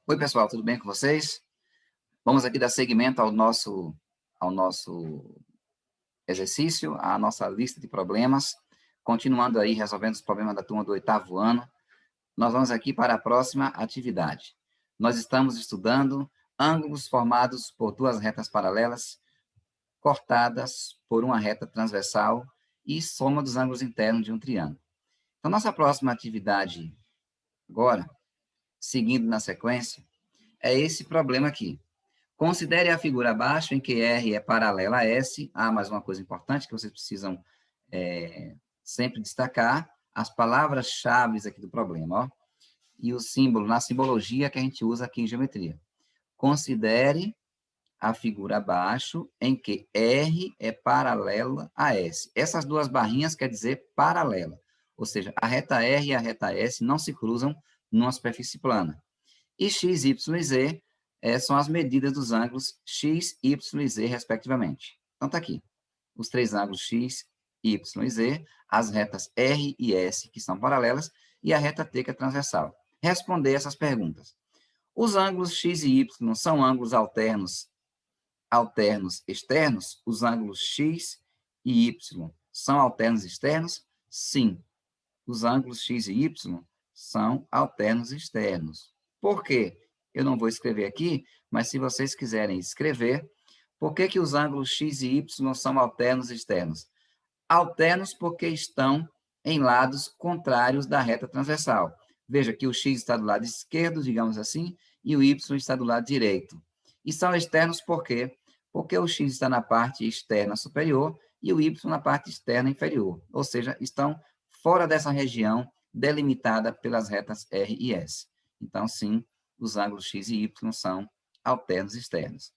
Oi, pessoal, tudo bem com vocês? Vamos aqui dar seguimento ao nosso exercício, à nossa lista de problemas, continuando aí resolvendo os problemas da turma do 8º ano. Nós vamos aqui para a próxima atividade. Nós estamos estudando ângulos formados por duas retas paralelas, cortadas por uma reta transversal e soma dos ângulos internos de um triângulo. Então, nossa próxima atividade agora, seguindo na sequência, é esse problema aqui. Considere a figura abaixo em que R é paralela a S. Mais uma coisa importante que vocês precisam sempre destacar, as palavras-chave aqui do problema, ó, e o símbolo, na simbologia que a gente usa aqui em geometria. Considere a figura abaixo em que R é paralela a S. Essas duas barrinhas quer dizer paralela, ou seja, a reta R e a reta S não se cruzam numa superfície plana. E X, Y e Z são as medidas dos ângulos X, Y e Z, respectivamente. Então, está aqui. Os três ângulos X, Y e Z, as retas R e S, que são paralelas, e a reta T, que é transversal. Responder essas perguntas. Os ângulos X e Y são ângulos alternos externos? Os ângulos X e Y são alternos externos? Sim. Os ângulos X e Y são alternos externos. Por quê? Eu não vou escrever aqui, mas se vocês quiserem escrever, por que os ângulos X e Y são alternos externos? Alternos porque estão em lados contrários da reta transversal. Veja que o X está do lado esquerdo, digamos assim, e o Y está do lado direito. E são externos por quê? Porque o X está na parte externa superior e o Y na parte externa inferior. Ou seja, estão fora dessa região delimitada pelas retas R e S. Então, sim, os ângulos X e Y são alternos externos.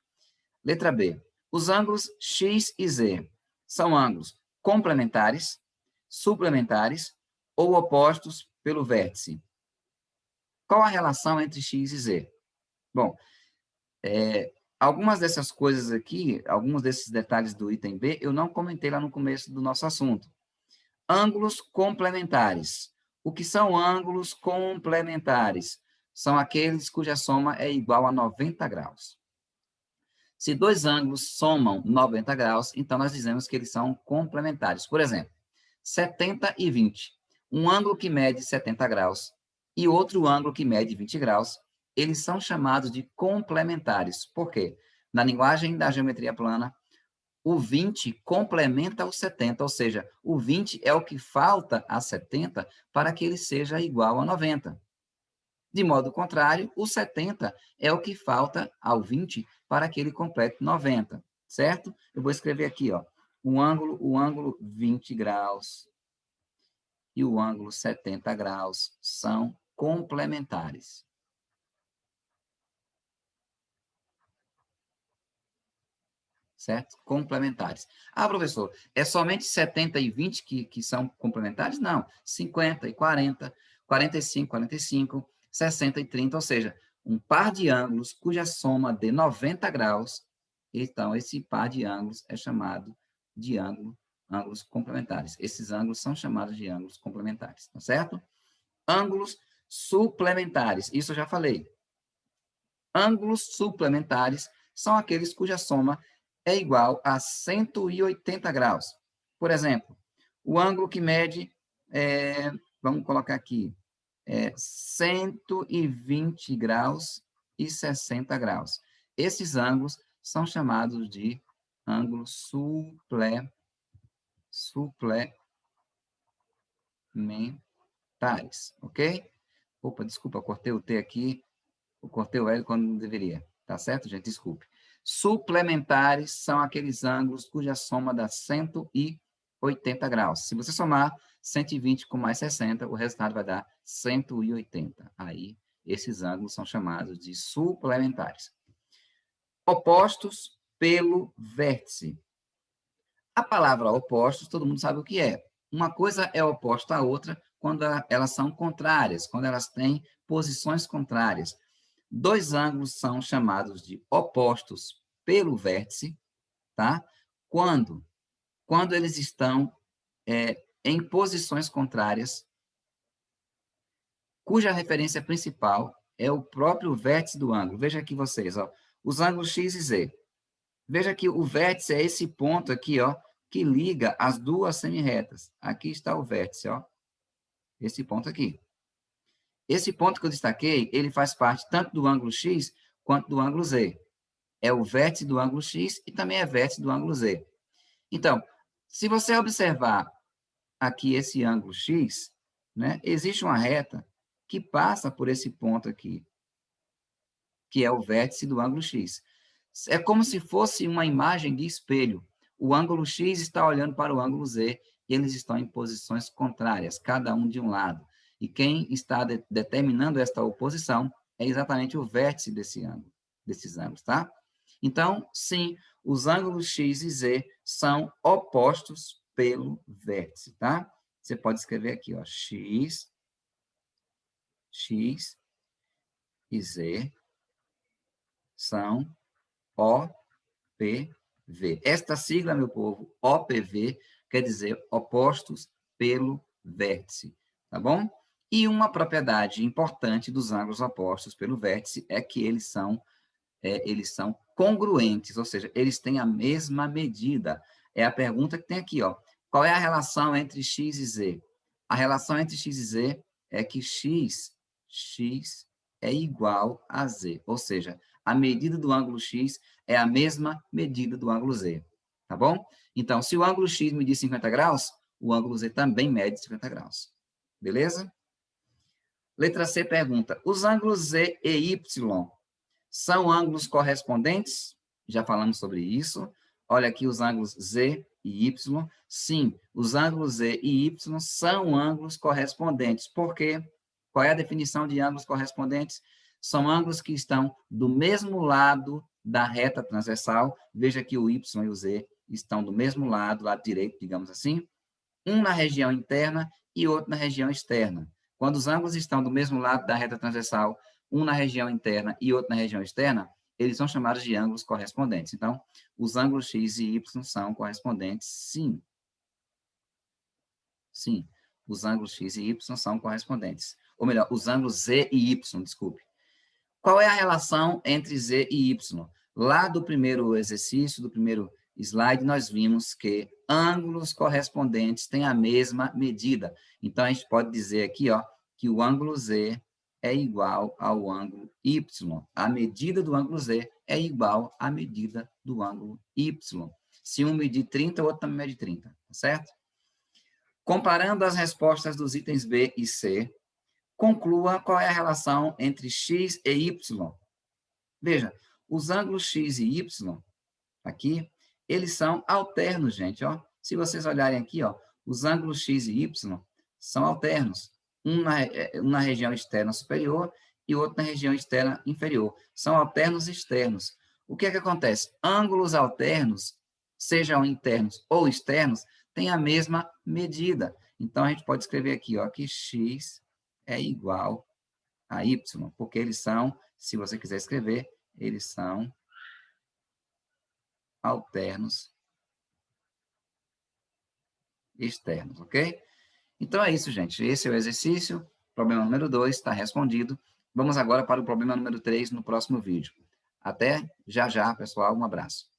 Letra B. Os ângulos X e Z são ângulos complementares, suplementares ou opostos pelo vértice. Qual a relação entre X e Z? Bom, algumas dessas coisas aqui, alguns desses detalhes do item B, eu não comentei lá no começo do nosso assunto. Ângulos complementares. O que são ângulos complementares? São aqueles cuja soma é igual a 90 graus. Se dois ângulos somam 90 graus, então nós dizemos que eles são complementares. Por exemplo, 70 e 20. Um ângulo que mede 70 graus e outro ângulo que mede 20 graus, eles são chamados de complementares. Por quê? Na linguagem da geometria plana, o 20 complementa o 70, ou seja, o 20 é o que falta a 70 para que ele seja igual a 90. De modo contrário, o 70 é o que falta ao 20 para que ele complete 90, certo? Eu vou escrever aqui, ó, o ângulo 20 graus e o ângulo 70 graus são complementares. Certo? Complementares. Professor, é somente 70 e 20 que são complementares? Não. 50 e 40, 45, 45, 60 e 30, ou seja, um par de ângulos cuja soma dê 90 graus, então esse par de ângulos é chamado de ângulos complementares. Esses ângulos são chamados de ângulos complementares, tá certo? Ângulos suplementares, isso eu já falei. Ângulos suplementares são aqueles cuja soma é igual a 180 graus. Por exemplo, o ângulo que mede, vamos colocar aqui, 120 graus e 60 graus. Esses ângulos são chamados de ângulos suplementares, ok? Opa, desculpa, cortei o T aqui, eu cortei o L quando não deveria. Tá certo, gente? Desculpe. Suplementares são aqueles ângulos cuja soma dá 180 graus. Se você somar 120 com mais 60, o resultado vai dar 180. Aí, esses ângulos são chamados de suplementares. Opostos pelo vértice. A palavra opostos, todo mundo sabe o que é. Uma coisa é oposta à outra quando elas são contrárias, quando elas têm posições contrárias. Dois ângulos são chamados de opostos pelo vértice, tá? Quando eles estão em posições contrárias, cuja referência principal é o próprio vértice do ângulo. Veja aqui vocês, ó, os ângulos x e z. Veja que o vértice é esse ponto aqui, ó, que liga as duas semirretas. Aqui está o vértice, ó, esse ponto aqui. Esse ponto que eu destaquei, ele faz parte tanto do ângulo x quanto do ângulo z. É o vértice do ângulo x e também é vértice do ângulo z. Então, se você observar aqui esse ângulo x, né, existe uma reta que passa por esse ponto aqui, que é o vértice do ângulo x. É como se fosse uma imagem de espelho. O ângulo x está olhando para o ângulo z e eles estão em posições contrárias, cada um de um lado. E quem está determinando esta oposição é exatamente o vértice desses ângulos, tá? Então, sim, os ângulos x e z são opostos pelo vértice, tá? Você pode escrever aqui, ó, x e z são OPV. Esta sigla, meu povo, OPV, quer dizer opostos pelo vértice, tá bom? E uma propriedade importante dos ângulos opostos pelo vértice é que eles são congruentes, ou seja, eles têm a mesma medida. É a pergunta que tem aqui, ó. Qual é a relação entre x e z? A relação entre x e z é que x é igual a z, ou seja, a medida do ângulo x é a mesma medida do ângulo z, tá bom? Então, se o ângulo x medir 50 graus, o ângulo z também mede 50 graus, beleza? Letra C pergunta, os ângulos z e y são ângulos correspondentes? Já falamos sobre isso. Olha aqui os ângulos z e y. Sim, os ângulos z e y são ângulos correspondentes. Por quê? Qual é a definição de ângulos correspondentes? São ângulos que estão do mesmo lado da reta transversal. Veja que o y e o z estão do mesmo lado direito, digamos assim. Um na região interna e outro na região externa. Quando os ângulos estão do mesmo lado da reta transversal, um na região interna e outro na região externa, eles são chamados de ângulos correspondentes. Então, os ângulos x e y são correspondentes, sim. Sim, os ângulos x e y são correspondentes. Ou melhor, os ângulos z e y, desculpe. Qual é a relação entre z e y? Lá do primeiro exercício, do primeiro slide, nós vimos que ângulos correspondentes têm a mesma medida. Então, a gente pode dizer aqui, ó, que o ângulo z é igual ao ângulo y. A medida do ângulo z é igual à medida do ângulo y. Se um medir 30, o outro também mede 30, tá certo? Comparando as respostas dos itens B e C, conclua qual é a relação entre x e y. Veja, os ângulos x e y, aqui, eles são alternos, gente, ó. Se vocês olharem aqui, ó, os ângulos x e y são alternos. Um na região externa superior e outro na região externa inferior. São alternos externos. O que é que acontece? Ângulos alternos, sejam internos ou externos, têm a mesma medida. Então, a gente pode escrever aqui, ó, que x é igual a y, porque eles são, se você quiser escrever, eles são alternos externos, ok? Então é isso, gente. Esse é o exercício. Problema número 2 está respondido. Vamos agora para o problema número 3 no próximo vídeo. Até já já, pessoal. Um abraço.